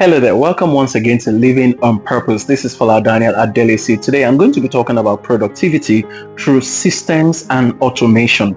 Hello there, welcome once again to Living on Purpose. This is Fola Daniel at Delisi. Today I'm going to be talking about productivity through systems and automation.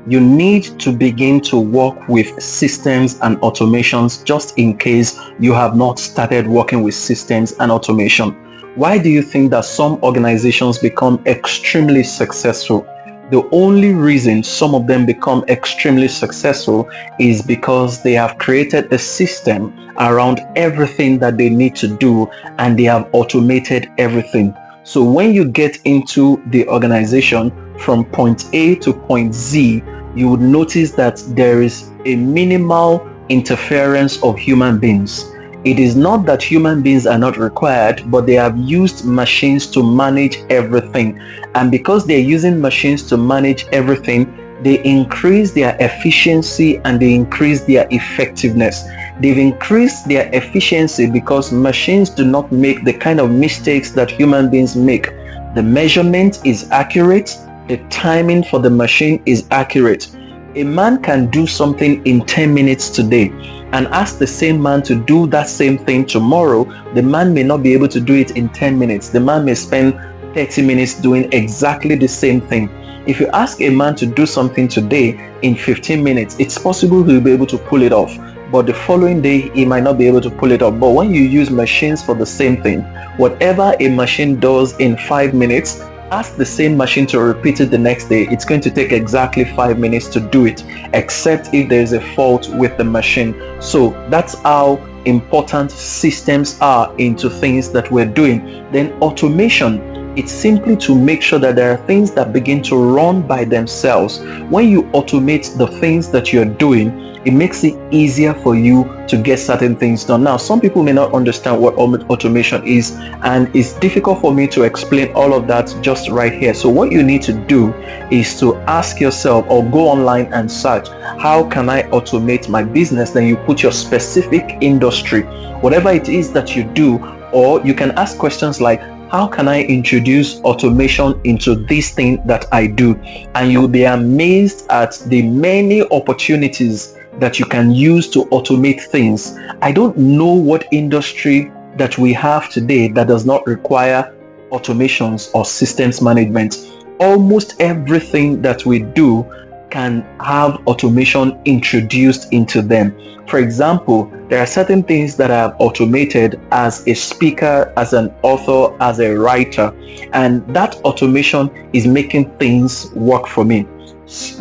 You need to begin to work with systems and automations just in case you have not started working with systems and automation. Why do you think that some organizations become extremely successful? The only reason some of them become extremely successful is because they have created a system around everything that they need to do and they have automated everything. So when you get into the organization from point A to point Z, you would notice that there is a minimal interference of human beings. It is not that human beings are not required, but they have used machines to manage everything. And because they're using machines to manage everything, they increase their efficiency and they increase their effectiveness. They've increased their efficiency because machines do not make the kind of mistakes that human beings make. The measurement is accurate, the timing for the machine is accurate. A man can do something in 10 minutes today and ask the same man to do that same thing tomorrow. The man may not be able to do it in 10 minutes. The man may spend 30 minutes doing exactly the same thing. If you ask a man to do something today in 15 minutes, it's possible he'll be able to pull it off. But the following day, he might not be able to pull it off. But when you use machines for the same thing, whatever a machine does in 5 minutes, ask the same machine to repeat it the next day. It's going to take exactly 5 minutes to do it, except if there's a fault with the machine. So that's how important systems are into things that we're doing. Then automation, it's simply to make sure that there are things that begin to run by themselves. When you automate the things that you're doing, it makes it easier for you to get certain things done. Now, some people may not understand what automation is, and it's difficult for me to explain all of that just right here. So what you need to do is to ask yourself or go online and search, how can I automate my business? Then you put your specific industry, whatever it is that you do, or you can ask questions like, how can I introduce automation into this thing that I do? And you'll be amazed at the many opportunities that you can use to automate things. I don't know what industry that we have today that does not require automations or systems management. Almost everything that we do can have automation introduced into them. For example, there are certain things that I have automated as a speaker, as an author, as a writer, and that automation is making things work for me.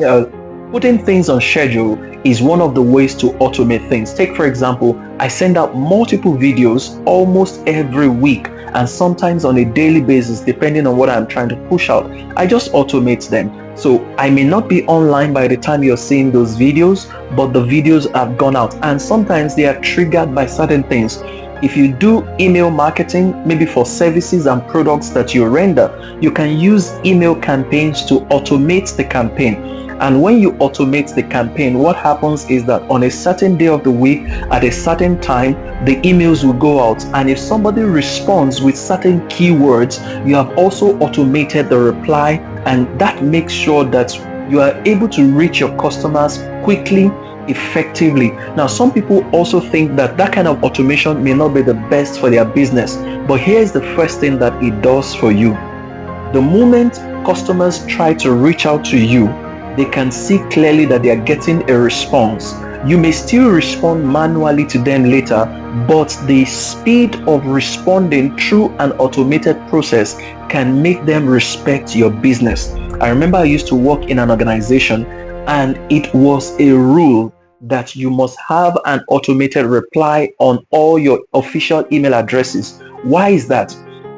Uh, Putting things on schedule is one of the ways to automate things. Take, for example, I send out multiple videos almost every week and sometimes on a daily basis, depending on what I'm trying to push out. I just automate them. So I may not be online by the time you're seeing those videos, but the videos have gone out, and sometimes they are triggered by certain things. If you do email marketing, maybe for services and products that you render, you can use email campaigns to automate the campaign. And when you automate the campaign, what happens is that on a certain day of the week, at a certain time, the emails will go out. And if somebody responds with certain keywords, you have also automated the reply, and that makes sure that you are able to reach your customers quickly, effectively. Now, some people also think that that kind of automation may not be the best for their business, but here's the first thing that it does for you. The moment customers try to reach out to you, they can see clearly that they are getting a response. You may still respond manually to them later, but the speed of responding through an automated process can make them respect your business. I remember I used to work in an organization, and it was a rule that you must have an automated reply on all your official email addresses. Why is that?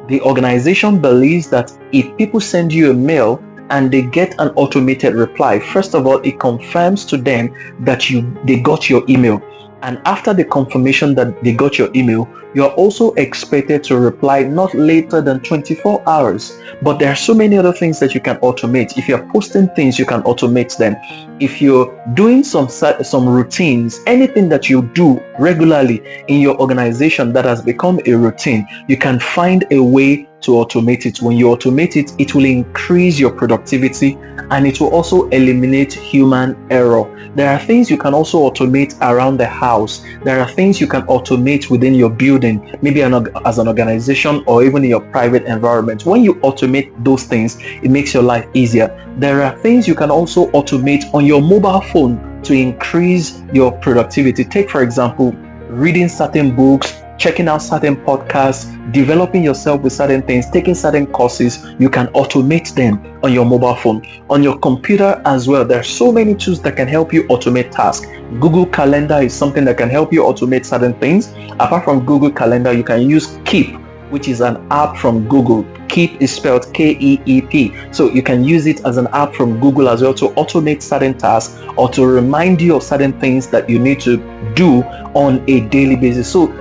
The organization believes that if people send you a mail and they get an automated reply, first of all, it confirms to them that they got your email. And after the confirmation that they got your email, you're also expected to reply not later than 24 hours. But there are so many other things that you can automate. If you're posting things, you can automate them. If you're doing some routines, anything that you do regularly in your organization that has become a routine, you can find a way to automate it. When you automate it, it will increase your productivity and it will also eliminate human error. There are things you can also automate around the house. There are things you can automate within your building, maybe as an organization or even in your private environment. When you automate those things, it makes your life easier. There are things you can also automate on your mobile phone to increase your productivity. Take, for example, reading certain books, checking out certain podcasts, developing yourself with certain things, taking certain courses. You can automate them on your mobile phone. On your computer as well, there are so many tools that can help you automate tasks. Google Calendar is something that can help you automate certain things. Apart from Google Calendar, you can use Keep, which is an app from Google. Keep is spelled Keep. So you can use it as an app from Google as well to automate certain tasks or to remind you of certain things that you need to do on a daily basis. So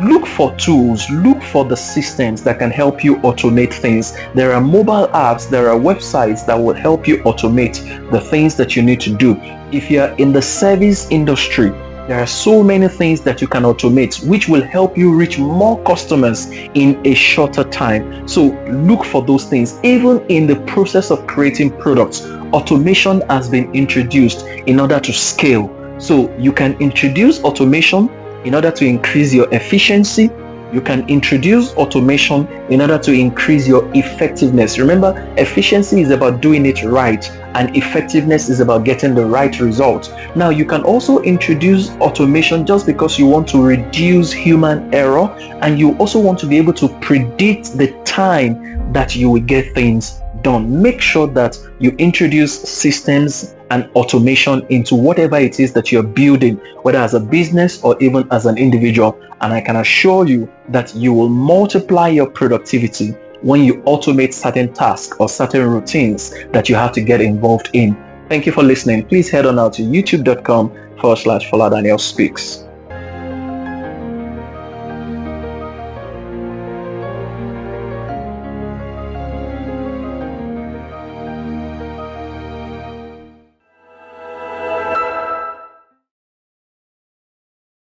look for tools, look for the systems that can help you automate things. There are mobile apps, there are websites that will help you automate the things that you need to do. If you're in the service industry, there are so many things that you can automate which will help you reach more customers in a shorter time. So look for those things. Even in the process of creating products, automation has been introduced in order to scale. So you can introduce automation in order to increase your efficiency. You can introduce automation in order to increase your effectiveness. Remember, efficiency is about doing it right, and effectiveness is about getting the right result. Now, you can also introduce automation just because you want to reduce human error, and you also want to be able to predict the time that you will get things done. Make sure that you introduce systems and automation into whatever it is that you're building, whether as a business or even as an individual. And I can assure you that you will multiply your productivity when you automate certain tasks or certain routines that you have to get involved in. Thank you for listening. Please head on out to youtube.com/Fola Daniel Speaks.